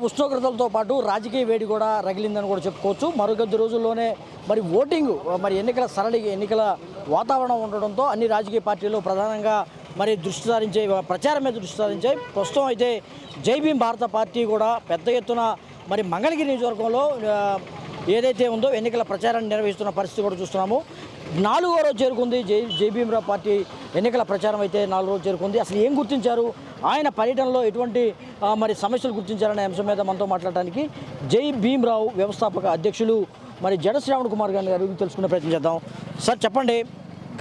ఉష్ణోగ్రతలతో పాటు రాజకీయ వేడి కూడా రగిలిందని కూడా చెప్పుకోవచ్చు. మరొకొద్ది రోజుల్లోనే మరి ఓటింగ్ మరి ఎన్నికల వాతావరణం ఉండడంతో అన్ని రాజకీయ పార్టీలు ప్రధానంగా మరి దృష్టి సారించే ప్రచారం మీద దృష్టి సారించాయి. ప్రస్తుతం అయితే జై భీమ్ భారత పార్టీ కూడా పెద్ద ఎత్తున మరి మంగళగిరి నియోజకవర్గంలో ఏదైతే ఉందో ఎన్నికల ప్రచారాన్ని నిర్వహిస్తున్న పరిస్థితి కూడా చూస్తున్నాము. 4వ రోజు చేరుకుంది జై భీమ్రావు పార్టీ ఎన్నికల ప్రచారం అయితే 4వ రోజు చేరుకుంది. అసలు ఏం గుర్తించారు, ఆయన పర్యటనలో ఎటువంటి మరి సమస్యలు గుర్తించారనే అంశం మీద మనతో మాట్లాడడానికి జై భీమ్రావు వ్యవస్థాపక అధ్యక్షులు మరి జడ శ్రావణ్ కుమార్ గారు తెలుసుకునే ప్రయత్నం చేద్దాం. సార్ చెప్పండి,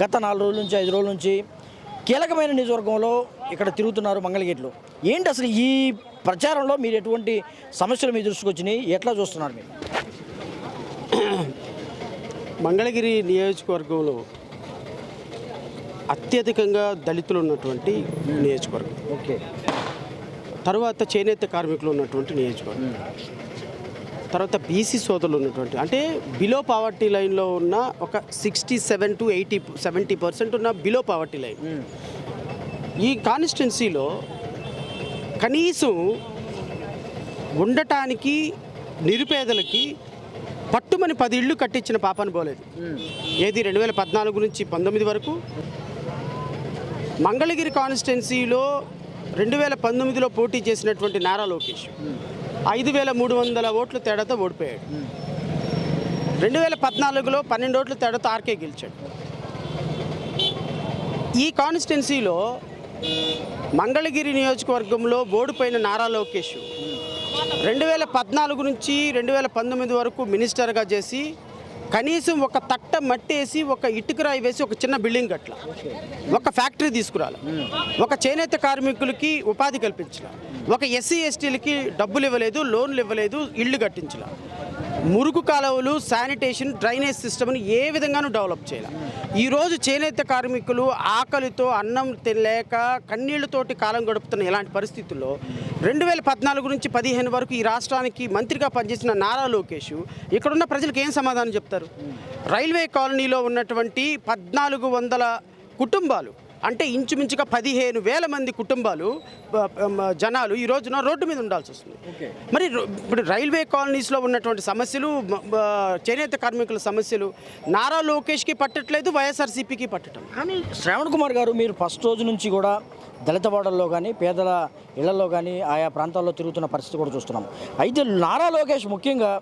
గత 4 రోజుల నుంచి 5 రోజుల నుంచి కీలకమైన నియోజకవర్గంలో ఇక్కడ తిరుగుతున్నారు మంగళగిరిలో. ఏంటి అసలు ఈ ప్రచారంలో మీరు ఎటువంటి సమస్యలు మీ దృష్టికి వచ్చినాయి, ఎట్లా చూస్తున్నారు మీరు? మంగళగిరి నియోజకవర్గంలో అత్యధికంగా దళితులు ఉన్నటువంటి నియోజకవర్గం. ఓకే. తర్వాత చేనేత కార్మికులు ఉన్నటువంటి నియోజకవర్గం. తర్వాత బీసీ సోదరులు ఉన్నటువంటి, అంటే బిలో పావర్టీ లైన్లో ఉన్న ఒక 67 to 70% ఉన్న బిలో పావర్టీ లైన్. ఈ కాన్స్టిట్యున్సీలో కనీసం ఉండటానికి నిరుపేదలకి పట్టుమని 10 ఇళ్ళు కట్టించిన పాపాను పోలేదు. ఏది 2014 నుంచి 19 వరకు. మంగళగిరి కాన్స్టిట్యున్సీలో 2019లో పోటీ చేసినటువంటి నారా లోకేష్ 5300 ఓట్ల తేడాతో ఓడిపోయాడు. 2014లో 12 ఓట్ల తేడాతో ఆర్కే గెలిచాడు. ఈ కాన్స్టిట్యున్సీలో మంగళగిరి నియోజకవర్గంలో ఓడిపోయిన నారా లోకేష్ 2014 నుంచి 2019 వరకు మినిస్టర్గా చేసి కనీసం ఒక తట్ట మట్టేసి, ఒక ఇటుకరాయి వేసి ఒక చిన్న బిల్డింగ్ కట్ల, ఒక ఫ్యాక్టరీ తీసుకురాలి, ఒక చేనేత కార్మికులకి ఉపాధి కల్పించాల, ఒక ఎస్సీ ఎస్టీలకి డబ్బులు ఇవ్వలేదు, లోన్లు ఇవ్వలేదు, ఇళ్ళు కట్టించాల, మురుగు కాలువలు, శానిటేషన్, డ్రైనేజ్ సిస్టమ్ని ఏ విధంగానూ డెవలప్ చేయాలి. ఈరోజు చేనేత కార్మికులు ఆకలితో అన్నం తినలేక కన్నీళ్లతోటి కాలం గడుపుతున్న ఇలాంటి పరిస్థితుల్లో 2014 నుంచి 15 వరకు ఈ రాష్ట్రానికి మంత్రిగా పనిచేసిన నారా లోకేష్ ఇక్కడున్న ప్రజలకు ఏం సమాధానం చెప్తారు? రైల్వే కాలనీలో ఉన్నటువంటి 1400 కుటుంబాలు, అంటే ఇంచుమించుగా 15,000 మంది కుటుంబాలు, జనాలు ఈ రోజున రోడ్డు మీద ఉండాల్సి వస్తుంది. మరి ఇప్పుడు రైల్వే కాలనీస్లో ఉన్నటువంటి సమస్యలు, చేనేత కార్మికుల సమస్యలు నారా లోకేష్కి పట్టట్లేదు, వైఎస్ఆర్సీపీకి పట్టడం. కానీ శ్రావణ్ కుమార్ గారు, మీరు ఫస్ట్ రోజు నుంచి కూడా దళిత వాడల్లో కానీ పేదల ఇళ్లలో కానీ ఆయా ప్రాంతాల్లో తిరుగుతున్న పరిస్థితి కూడా చూస్తున్నాం. అయితే నారా లోకేష్ ముఖ్యంగా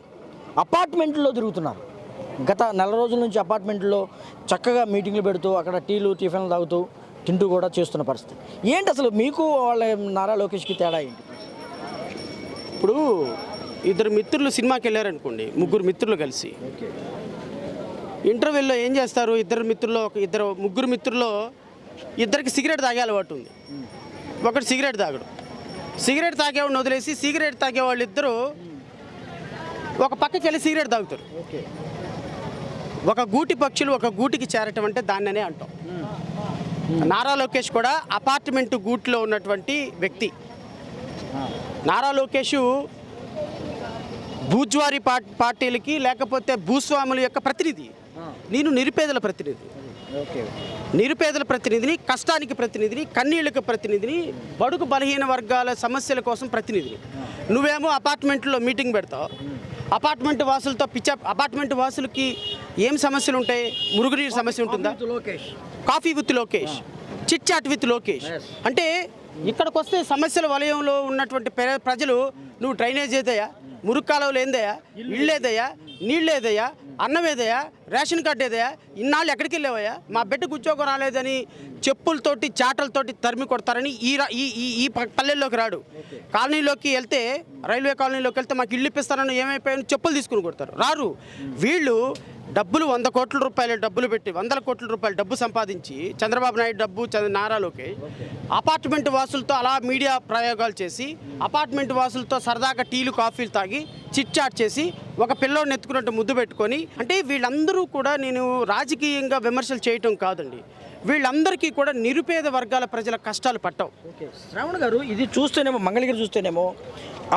అపార్ట్మెంట్లో తిరుగుతున్నారు. గత 4 రోజుల నుంచి అపార్ట్మెంట్లో చక్కగా మీటింగ్లు పెడుతూ అక్కడ టీలు టిఫిన్లు తాగుతూ తింటూ కూడా చేస్తున్న పరిస్థితి. ఏంటి అసలు మీకు వాళ్ళ నారా లోకేష్కి తేడా ఏంటి? ఇప్పుడు 2 మిత్రులు సినిమాకి వెళ్ళారనుకోండి, 3 మిత్రులు కలిసి ఇంటర్వెల్లో ఏం చేస్తారు? 3 మిత్రుల్లో ఇద్దరికి సిగరెట్ తాగే అలవాటు ఉంది. ఒకటి సిగరెట్ తాగడు. సిగరెట్ తాగేవాడిని వదిలేసి సిగరెట్ తాగేవాళ్ళు ఇద్దరు ఒక పక్కకి వెళ్ళి సిగరెట్ తాగుతారు. ఒక గూటి పక్షులు ఒక గూటికి చేరటం అంటే దాన్ననే అంటాం. నారా లోకేష్ కూడా అపార్ట్మెంట్ గూట్లో ఉన్నటువంటి వ్యక్తి. నారా లోకేష్ బూజ్వారీ పార్టీలకి లేకపోతే భూస్వాముల యొక్క ప్రతినిధి. నేను నిరుపేదల ప్రతినిధిని, కష్టానికి ప్రతినిధిని, కన్నీళ్ళకి ప్రతినిధిని, బడుగు బలహీన వర్గాల సమస్యల కోసం ప్రతినిధిని. నువ్వేమో అపార్ట్మెంట్లో మీటింగ్ పెడతావు. అపార్ట్మెంట్ వాసులకి ఏం సమస్యలు ఉంటాయి? మురుగునీరు సమస్య ఉంటుందా? Coffee with Lokesh, chit chat with Lokesh. అంటే ఇక్కడికి వస్తే సమస్యల వలయంలో ఉన్నటువంటి ప్రజలు, నువ్వు డ్రైనేజ్ ఏదయ్యా, మురుగు కాలువలు ఏందయ్యా, ఇళ్ళు ఏదయ్యా, నీళ్ళు ఏదయ్యా, అన్నం ఏదయ్యా, రేషన్ కార్డు ఏదయ్యా, ఇన్నాళ్ళు ఎక్కడికి వెళ్ళావయ్యా, మా బిడ్డకు ఉద్యోగం రాలేదని చెప్పులతోటి చాటలతోటి తరిమి కొడతారని ఈ పల్లెల్లోకి రాడు. కాలనీలోకి వెళ్తే, రైల్వే కాలనీలోకి వెళ్తే మాకు ఇల్లు ఇప్పిస్తారని ఏమైపోయాయని చెప్పులు తీసుకుని కొడతారు. రారు. వీళ్ళు డబ్బులు 100 కోట్ల రూపాయల డబ్బులు పెట్టి 100 కోట్ల రూపాయల డబ్బు సంపాదించి, చంద్రబాబు నాయుడు డబ్బు, నారా లోకేష్ అపార్ట్మెంట్ వాసులతో అలా మీడియా ప్రయోగాలు చేసి, అపార్ట్మెంట్ వాసులతో సరదాగా టీలు కాఫీలు తాగి చిట్ చాట్ చేసి ఒక పిల్లోడిని ఎత్తుకున్నట్టు ముద్దు పెట్టుకొని, అంటే వీళ్ళందరూ కూడా, నేను రాజకీయంగా విమర్శలు చేయటం కాదండి, వీళ్ళందరికీ కూడా నిరుపేద వర్గాల ప్రజల కష్టాలు పట్టవు. శ్రావణ్ గారు, ఇది చూస్తేనేమో మంగళగిరి చూస్తేనేమో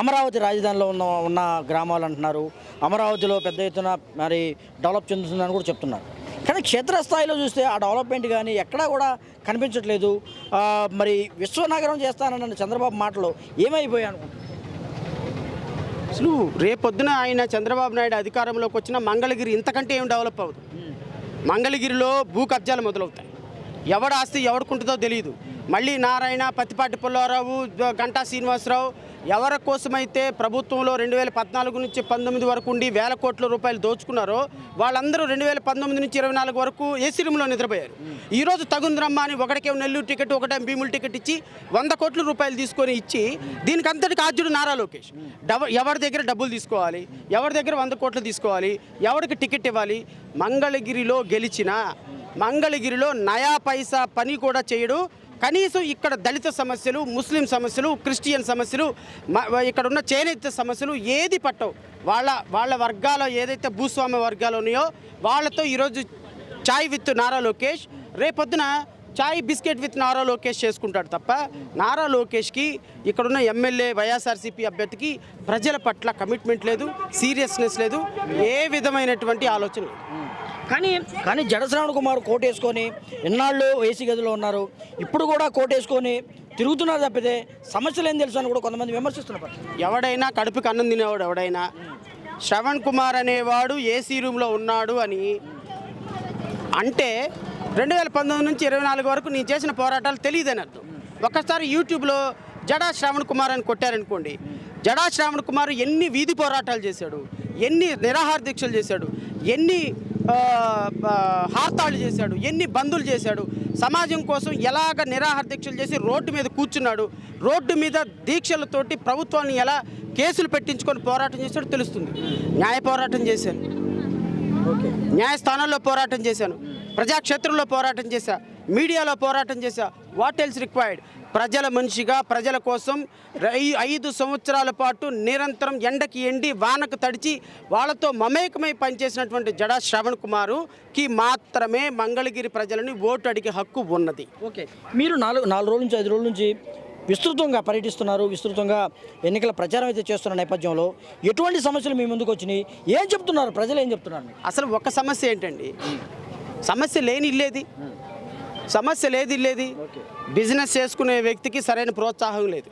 అమరావతి రాజధానిలో ఉన్న గ్రామాలు అంటున్నారు. అమరావతిలో పెద్ద ఎత్తున మరి డెవలప్ చెందుతుందని కూడా చెప్తున్నారు. కానీ క్షేత్రస్థాయిలో చూస్తే ఆ డెవలప్మెంట్ కానీ ఎక్కడా కూడా కనిపించట్లేదు. మరి విశ్వనగరం చేస్తానన్న చంద్రబాబు మాటలు ఏమైపోయాయి అనుకుంటున్నారు? అసలు రేపొద్దున ఆయన చంద్రబాబు నాయుడు అధికారంలోకి వచ్చిన మంగళగిరి ఇంతకంటే ఏం డెవలప్ అవ్వదు. మంగళగిరిలో భూ కబ్జాలు మొదలవుతాయి. ఎవడ ఆస్తి ఎవడుకుంటుందో తెలియదు. మళ్ళీ నారాయణ, పత్తిపాటి పుల్లారావు, గంటా శ్రీనివాసరావు ఎవరి కోసమైతే ప్రభుత్వంలో 2014 నుంచి 19 వరకు ఉండి వేల కోట్ల రూపాయలు దోచుకున్నారో వాళ్ళందరూ 2019 నుంచి 24 వరకు ఏసీ రూమ్లో నిద్రపోయారు. ఈరోజు తగుంద్రమ్మ అని ఒకటికే నెల్లూరు టికెట్, ఒకటే భీముల టికెట్ ఇచ్చి 100 కోట్ల రూపాయలు తీసుకొని ఇచ్చి దీనికి అంతటికి ఆద్యుడు నారా లోకేష్. ఎవరి దగ్గర డబ్బులు తీసుకోవాలి, ఎవరి దగ్గర 100 కోట్లు తీసుకోవాలి, ఎవరికి టికెట్ ఇవ్వాలి. మంగళగిరిలో గెలిచిన మంగళగిరిలో నయా పైసా పని కూడా చేయడు. కనీసం ఇక్కడ దళిత సమస్యలు, ముస్లిం సమస్యలు, క్రిస్టియన్ సమస్యలు, ఇక్కడ ఉన్న చేనేత సమస్యలు ఏది పట్టవు. వాళ్ళ వర్గాలు ఏదైతే భూస్వామ్య వర్గాలు ఉన్నాయో వాళ్ళతో ఈరోజు చాయ్ విత్ నారా లోకేష్, రేపొద్దున చాయ్ బిస్కెట్ విత్ నారా లోకేష్ చేసుకుంటాడు తప్ప నారా లోకేష్కి ఇక్కడున్న ఎమ్మెల్యే వైఎస్ఆర్సీపీ అభ్యర్థికి ప్రజల పట్ల కమిట్మెంట్ లేదు, సీరియస్నెస్ లేదు, ఏ విధమైనటువంటి ఆలోచన లేదు. కానీ జడ శ్రావణ్ కుమార్ కోటేసుకొని ఎన్నాళ్ళు ఏసీ గదిలో ఉన్నారు, ఇప్పుడు కూడా కోటేసుకొని తిరుగుతున్నారు తప్పితే సమస్యలు ఏం తెలుసు అని కూడా కొంతమంది విమర్శిస్తున్నారు. ఎవడైనా కడుపుకి అన్నం తినేవాడు ఎవడైనా శ్రవణ్ కుమార్ అనేవాడు ఏసీ రూమ్లో ఉన్నాడు అని అంటే 2019 నుంచి 24 వరకు నేను చేసిన పోరాటాలు తెలియదని అర్థం. ఒక్కసారి యూట్యూబ్లో జడా శ్రావణ్ కుమార్ అని కొట్టారనుకోండి, జడా శ్రావణ్ కుమార్ ఎన్ని వీధి పోరాటాలు చేశాడు, ఎన్ని నిరాహార దీక్షలు చేశాడు, ఎన్ని హార్తాళ్ళు చేశాడు, ఎన్ని బంధులు చేశాడు, సమాజం కోసం ఎలాగ నిరాహార దీక్షలు చేసి రోడ్డు మీద కూర్చున్నాడు, రోడ్డు మీద దీక్షలతోటి ప్రభుత్వాన్ని ఎలా కేసులు పెట్టించుకొని పోరాటం చేశాడో తెలుస్తుంది. న్యాయ పోరాటం చేశాను, న్యాయస్థానాల్లో పోరాటం చేశాను, ప్రజాక్షేత్రంలో పోరాటం చేశా, మీడియాలో పోరాటం చేశా. What else required? ప్రజల మనిషిగా ప్రజల కోసం 5 సంవత్సరాల పాటు నిరంతరం ఎండకి ఎండి వానకు తడిచి వాళ్ళతో మమేకమై పనిచేసినటువంటి జడా శ్రవణ్ కుమారుకి మాత్రమే మంగళగిరి ప్రజలని ఓటు అడిగే హక్కు ఉన్నది. ఓకే, మీరు 4 రోజుల నుంచి 5 రోజుల నుంచి విస్తృతంగా పర్యటిస్తున్నారు, విస్తృతంగా ఎన్నికల ప్రచారం అయితే చేస్తున్న నేపథ్యంలో ఎటువంటి సమస్యలు మీ ముందుకు వచ్చినాయి, ఏం చెప్తున్నారు ప్రజలు, ఏం చెప్తున్నారు? అసలు ఒక సమస్య ఏంటండి? సమస్య లేని ఇల్లేది, సమస్య లేదు ఇల్లేది. బిజినెస్ చేసుకునే వ్యక్తికి సరైన ప్రోత్సాహం లేదు,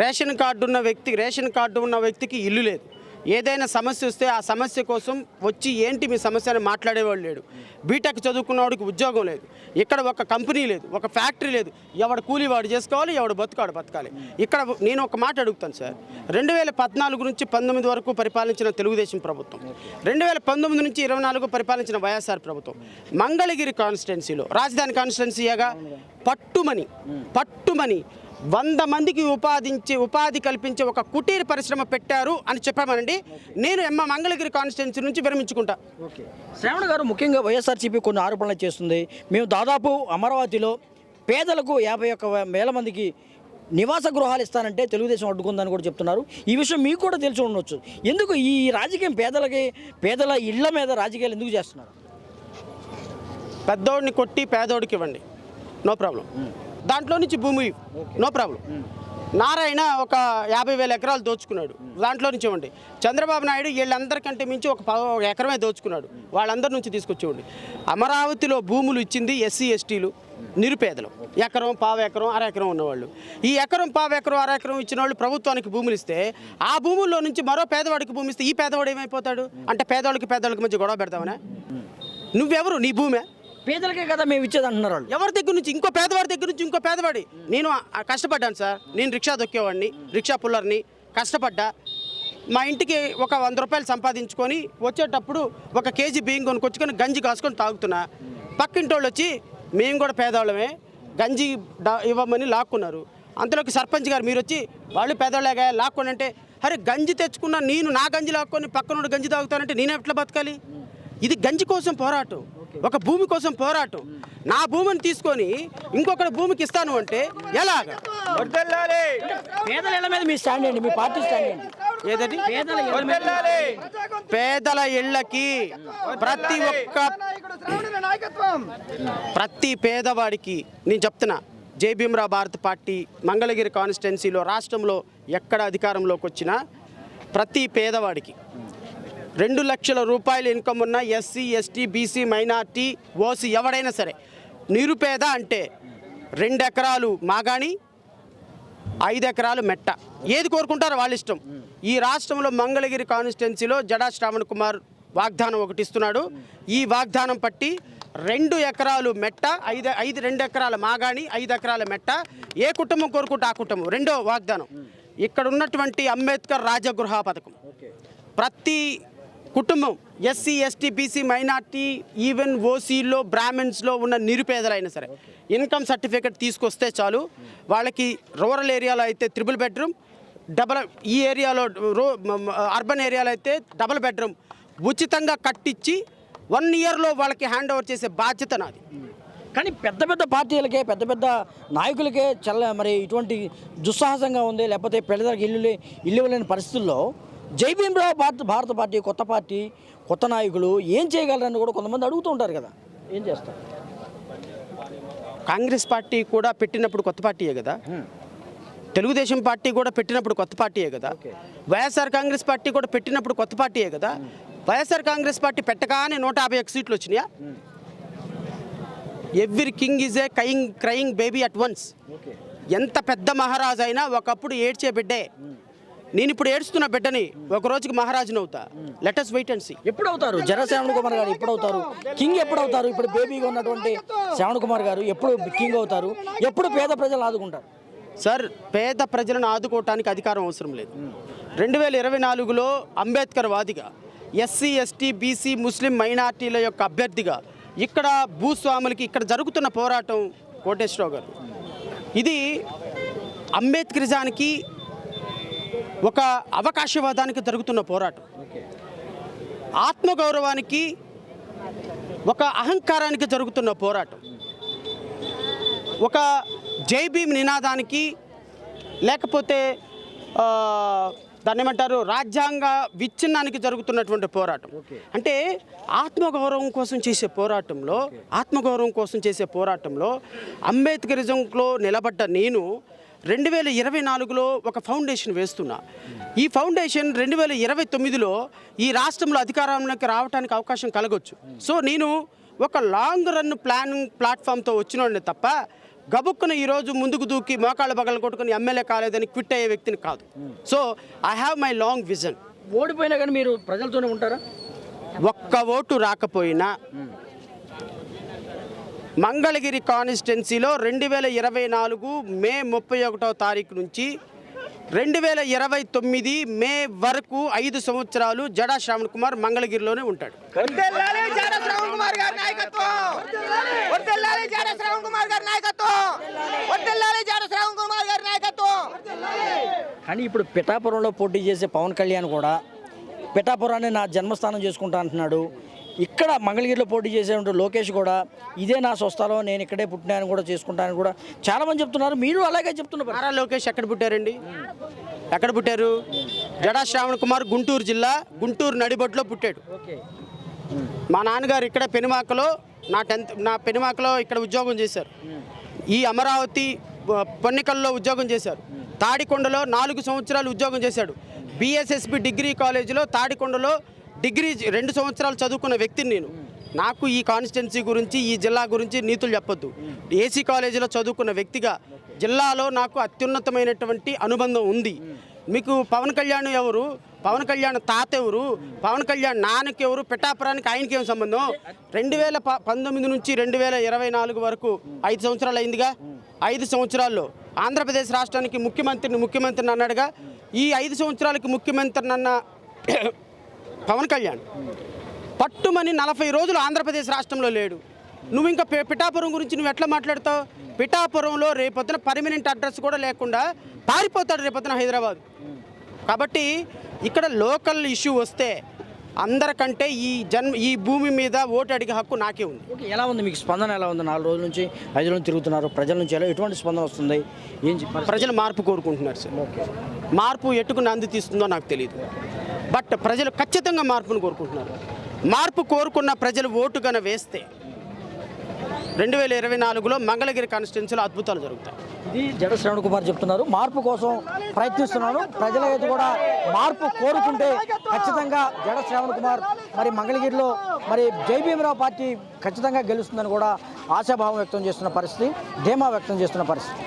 రేషన్ కార్డు ఉన్న వ్యక్తికి ఇల్లు లేదు. ఏదైనా సమస్య వస్తే ఆ సమస్య కోసం వచ్చి ఏంటి మీ సమస్య అని మాట్లాడేవాడు లేడు. బీటెక్ చదువుకున్నవాడికి ఉద్యోగం లేదు, ఇక్కడ ఒక కంపెనీ లేదు, ఒక ఫ్యాక్టరీ లేదు. ఎవడు కూలీ వాడు చేసుకోవాలి, ఎవడు బతకాలి. ఇక్కడ నేను ఒక మాట అడుగుతాను సార్, 2014 నుంచి 19 వరకు పరిపాలించిన తెలుగుదేశం ప్రభుత్వం, 2019 నుంచి 24 పరిపాలించిన వైఎస్ఆర్ ప్రభుత్వం, మంగళగిరి కాన్స్టిట్యున్సీలో రాజధాని కాన్స్టిట్యున్సీగా పట్టుమని 100 మందికి ఉపాధి కల్పించే ఒక కుటీర పరిశ్రమ పెట్టారు అని చెప్పామనండి. నేను మంగళగిరి కాన్స్టిట్యున్సీ నుంచి విరమించుకుంటా. శ్రావణ్ గారు, ముఖ్యంగా వైఎస్ఆర్సీపీ కొన్ని ఆరోపణలు చేస్తుంది. మేము దాదాపు అమరావతిలో పేదలకు 51,000 మందికి నివాస గృహాలు ఇస్తానంటే తెలుగుదేశం అడ్డుకుందని కూడా చెప్తున్నారు. ఈ విషయం మీకు కూడా తెలిసి ఉండొచ్చు. ఎందుకు ఈ రాజకీయం పేదల ఇళ్ల మీద రాజకీయాలు ఎందుకు చేస్తున్నారు? పెద్దోడిని కొట్టి పేదోడికి ఇవ్వండి, నో ప్రాబ్లం. దాంట్లో నుంచి భూమి, నో ప్రాబ్లం. నారాయణ ఒక 50,000 ఎకరాలు దోచుకున్నాడు, దాంట్లో నుంచి ఇవ్వండి. చంద్రబాబు నాయుడు వీళ్ళందరికంటే మించి ఒక ఎకరమే దోచుకున్నాడు, వాళ్ళందరి నుంచి తీసుకొచ్చేవ్వండి. అమరావతిలో భూములు ఇచ్చింది ఎస్సీ ఎస్టీలు, నిరుపేదలు, ఎకరం, పావు ఎకరం, అర ఎకరం ఉన్నవాళ్ళు. ఈ ఎకరం, పావు ఎకరం, అర ఎకరం ఇచ్చిన వాళ్ళు ప్రభుత్వానికి భూములు ఇస్తే ఆ భూముల్లో నుంచి మరో పేదవాడికి భూమి ఇస్తే ఈ పేదవాడు ఏమైపోతాడు? అంటే పేదవాళ్ళకి మధ్య గొడవ పెడతామనే? నువ్వెవరు? నీ భూమే పేదలకే కదా మేము ఇచ్చేది అంటున్నారు వాళ్ళు. ఎవరి దగ్గర నుంచి? ఇంకో పేదవాడి దగ్గర నుంచి ఇంకో పేదవాడి. నేను కష్టపడ్డాను సార్, నేను రిక్షా దొక్కేవాడిని, రిక్షా పుల్లర్ని, కష్టపడ్డా. మా ఇంటికి ఒక 100 రూపాయలు సంపాదించుకొని వచ్చేటప్పుడు ఒక కేజీ బియ్యం కొనుక్కొచ్చుకొని గంజి కాసుకొని తాగుతున్నా. పక్కింటోళ్ళు వచ్చి మేము కూడా పేదవాళ్ళమే, గంజి ఇవ్వమని లాక్కున్నారు. అంతలోకి సర్పంచ్ గారు మీరు వచ్చి వాళ్ళు పేదవాళ్ళగా లాక్కొని అంటే, అరే గంజి తెచ్చుకున్నా నేను నా గంజి లాక్కొని పక్కనోడు గంజి తాగుతానంటే నేను ఎట్లా బతకాలి? ఇది గంజి కోసం పోరాటం, ఒక భూమి కోసం పోరాటం. నా భూమిని తీసుకొని ఇంకొకటి భూమికి ఇస్తాను అంటే ఎలాగా? పేదల ఇళ్ల మీద మీ స్టాండ్ ఏంటి? మీ పార్టీ స్టాండ్ ఏంటి? ఏదండి? పేదల ఇళ్ళకి ప్రతి పేదవాడికి నేను చెప్తున్నా, జై భీమ్రావ్ భారత్ పార్టీ మంగళగిరి కాన్స్టిట్యున్సీలో రాష్ట్రంలో ఎక్కడ అధికారంలోకి వచ్చినా ప్రతి పేదవాడికి 2 లక్షల రూపాయల ఇన్కమ్ ఉన్న SC ST BC minority OC ఎవడైనా సరే నిరుపేద అంటే 2 ఎకరాలు మాగాణి, 5 ఎకరాలు మెట్ట, ఏది కోరుకుంటారో వాళ్ళ ఇష్టం. ఈ రాష్ట్రంలో మంగళగిరి కాన్స్టిట్యున్సీలో జడా శ్రావణ్ కుమార్ వాగ్దానం ఒకటి ఇస్తున్నాడు. ఈ వాగ్దానం పట్టి 2 ఎకరాలు మెట్ట, 2 ఎకరాల మాగాణి, 5 ఎకరాల మెట్ట, ఏ కుటుంబం కోరుకుంటే ఆ కుటుంబం. రెండో వాగ్దానం ఇక్కడ ఉన్నటువంటి అంబేద్కర్ రాజగృహ పథకం. ప్రతి కుటుంబం SC, ST, BC, minority, even ఓసీలో, బ్రాహ్మిన్స్లో ఉన్న నిరుపేదలైనా సరే ఇన్కమ్ సర్టిఫికేట్ తీసుకొస్తే చాలు. వాళ్ళకి రూరల్ ఏరియాలో అయితే 3 బెడ్రూమ్, ఈ ఏరియాలో అర్బన్ ఏరియాలో అయితే 2 బెడ్రూమ్ ఉచితంగా కట్టించి 1 ఇయర్లో వాళ్ళకి హ్యాండ్ ఓవర్ చేసే బాధ్యత నాది. కానీ పెద్ద పెద్ద పార్టీలకే, పెద్ద పెద్ద నాయకులకే మరి ఇటువంటి దుస్సాహసంగా ఉంది. లేకపోతే పేదలకు ఇల్లు ఇవ్వలేని పరిస్థితుల్లో జై భీమ్రావ్ భారత పార్టీ, కొత్త పార్టీ, కొత్త నాయకులు ఏం చేయగలరని కూడా కొంతమంది అడుగుతూ ఉంటారు కదా, ఏం చేస్తారు? కాంగ్రెస్ పార్టీ కూడా పెట్టినప్పుడు కొత్త పార్టీయే కదా, తెలుగుదేశం పార్టీ కూడా పెట్టినప్పుడు కొత్త పార్టీయే కదా, వైఎస్ఆర్ కాంగ్రెస్ పార్టీ కూడా పెట్టినప్పుడు కొత్త పార్టీయే కదా. వైఎస్ఆర్ కాంగ్రెస్ పార్టీ పెట్టగానే 151 సీట్లు వచ్చినాయా? Every king is a crying baby at once. ఎంత పెద్ద మహారాజు అయినా ఒకప్పుడు ఏడ్చే బిడ్డే. నేను ఇప్పుడు ఏడుస్తున్న బిడ్డని ఒక రోజుకి మహారాజుని అవుతా. Let us wait and see. ఎప్పుడు అవుతారు జడ శ్రావణ్ కుమార్ గారు? ఎప్పుడు అవుతారు కింగ్? ఎప్పుడు అవుతారు? ఇప్పుడు బేబీగా ఉన్నటువంటి శ్రావణ్ కుమార్ గారు ఎప్పుడు కింగ్ అవుతారు? ఎప్పుడు పేద ప్రజలు ఆదుకుంటారు? సార్, పేద ప్రజలను ఆదుకోవటానికి అధికారం అవసరం లేదు. 2024లో అంబేద్కర్ వాదిగా, ఎస్సీ, ఎస్టీ, బీసీ, ముస్లిం మైనార్టీల యొక్క అభ్యర్థిగా ఇక్కడ భూస్వాములకి ఇక్కడ జరుగుతున్న పోరాటం కోటేశ్వరరావు గారు, ఇది అంబేద్కరిజానికి ఒక అవకాశవాదానికి జరుగుతున్న పోరాటం, ఆత్మగౌరవానికి ఒక అహంకారానికి జరుగుతున్న పోరాటం, ఒక జై భీమ్ నినాదానికి లేకపోతే దాన్ని ఏమంటారు రాజ్యాంగ విచ్ఛిన్నానికి జరుగుతున్నటువంటి పోరాటం. అంటే ఆత్మగౌరవం కోసం చేసే పోరాటంలో అంబేద్కరిజంలో నిలబడ్డ నేను 2024లో ఒక ఫౌండేషన్ వేస్తున్నా. ఈ ఫౌండేషన్ 2029లో ఈ రాష్ట్రంలో అధికారంలోకి రావడానికి అవకాశం కలగొచ్చు. సో నేను ఒక లాంగ్ రన్ ప్లాట్ఫామ్తో వచ్చినోడిని తప్ప గబుక్కున ఈరోజు ముందుకు దూకి మోకాళ్ళ బగలు కొట్టుకుని ఎమ్మెల్యే కాలేదని క్విట్ అయ్యే వ్యక్తిని కాదు. So I have my long vision. ఓడిపోయినా కానీ మీరు ప్రజలతోనే ఉంటారా? ఒక్క ఓటు రాకపోయినా మంగళగిరి కాన్స్టిట్యున్సీలో 2024 మే 31వ తారీఖు నుంచి 2029 మే వరకు 5 సంవత్సరాలు జడా శ్రావణ్ కుమార్ మంగళగిరిలోనే ఉంటాడు. కానీ ఇప్పుడు పిఠాపురంలో పోటీ చేసే పవన్ కళ్యాణ్ కూడా పిఠాపురాన్ని నా జన్మస్థానం చేసుకుంటా అంటున్నాడు. ఇక్కడ మంగళగిరిలో పోటీ చేసే లోకేష్ కూడా ఇదే నా స్వస్థలం, నేను ఇక్కడే పుట్టినాను కూడా చేసుకుంటానని కూడా చాలామంది చెప్తున్నారు. మీరు అలాగే చెప్తున్నారు. నారా లోకేష్ ఎక్కడ పుట్టారండి? ఎక్కడ పుట్టారు? జడా శ్రావణ్ కుమార్ గుంటూరు జిల్లా గుంటూరు నడిబొట్టులో పుట్టాడు. మా నాన్నగారు ఇక్కడ పెనుమాకలో నా పెనుమాకలో ఇక్కడ ఉద్యోగం చేశారు. ఈ అమరావతి పొన్నికల్లో ఉద్యోగం చేశారు. తాడికొండలో 4 సంవత్సరాలు ఉద్యోగం చేశాడు. బిఎస్ఎస్బి డిగ్రీ కాలేజీలో తాడికొండలో డిగ్రీ 2 సంవత్సరాలు చదువుకున్న వ్యక్తిని నేను. నాకు ఈ కాన్స్టిట్యున్సీ గురించి, ఈ జిల్లా గురించి నీతులు చెప్పొద్దు. ఏసీ కాలేజీలో చదువుకున్న వ్యక్తిగా జిల్లాలో నాకు అత్యున్నతమైనటువంటి అనుబంధం ఉంది. మీకు పవన్ కళ్యాణ్ ఎవరు? పవన్ కళ్యాణ్ తాత ఎవరు? పవన్ కళ్యాణ్ నాన్నకి ఎవరు? పిఠాపురానికి ఆయనకి ఏం సంబంధం? 2019 నుంచి 2024 వరకు 5 సంవత్సరాలు అయిందిగా. 5 సంవత్సరాల్లో ఆంధ్రప్రదేశ్ రాష్ట్రానికి ముఖ్యమంత్రిని అన్నాడుగా. ఈ 5 సంవత్సరాలకి ముఖ్యమంత్రిని అన్న పవన్ కళ్యాణ్ పట్టుమని 40 రోజులు ఆంధ్రప్రదేశ్ రాష్ట్రంలో లేడు. నువ్వు ఇంకా పిఠాపురం గురించి నువ్వు ఎట్లా మాట్లాడతావు? పిఠాపురంలో రేపొద్దున పర్మనెంట్ అడ్రస్ కూడా లేకుండా పారిపోతాడు రేపొద్దున హైదరాబాద్. కాబట్టి ఇక్కడ లోకల్ ఇష్యూ వస్తే అందరికంటే ఈ భూమి మీద ఓటు అడిగే హక్కు నాకే ఉంది. ఓకే, ఎలా ఉంది మీకు స్పందన? ఎలా ఉంది? 4 రోజుల నుంచి 5 రోజులు తిరుగుతున్నారు. ప్రజల నుంచి ఎటువంటి స్పందన వస్తుంది? ఏం ప్రజలు మార్పు కోరుకుంటున్నారు సార్. మార్పు ఎట్టుకు నంది తీస్తుందో నాకు తెలియదు, బట్ ప్రజలు ఖచ్చితంగా మార్పును కోరుకుంటున్నారు. మార్పు కోరుకున్న ప్రజలు ఓటు గన వేస్తే 2024లో మంగళగిరి కాన్స్టిట్యున్సీలో అద్భుతాలు జరుగుతాయి. ఇది జడ శ్రావణ్ కుమార్ చెప్తున్నారు. మార్పు కోసం ప్రయత్నిస్తున్నాను. ప్రజలైతే కూడా మార్పు కోరుకుంటే ఖచ్చితంగా జడ శ్రావణ్ కుమార్ మరి మంగళగిరిలో మరి జై భీమరావు పార్టీ ఖచ్చితంగా గెలుస్తుందని కూడా ఆశాభావం వ్యక్తం చేస్తున్న పరిస్థితి, ధీమా వ్యక్తం చేస్తున్న పరిస్థితి.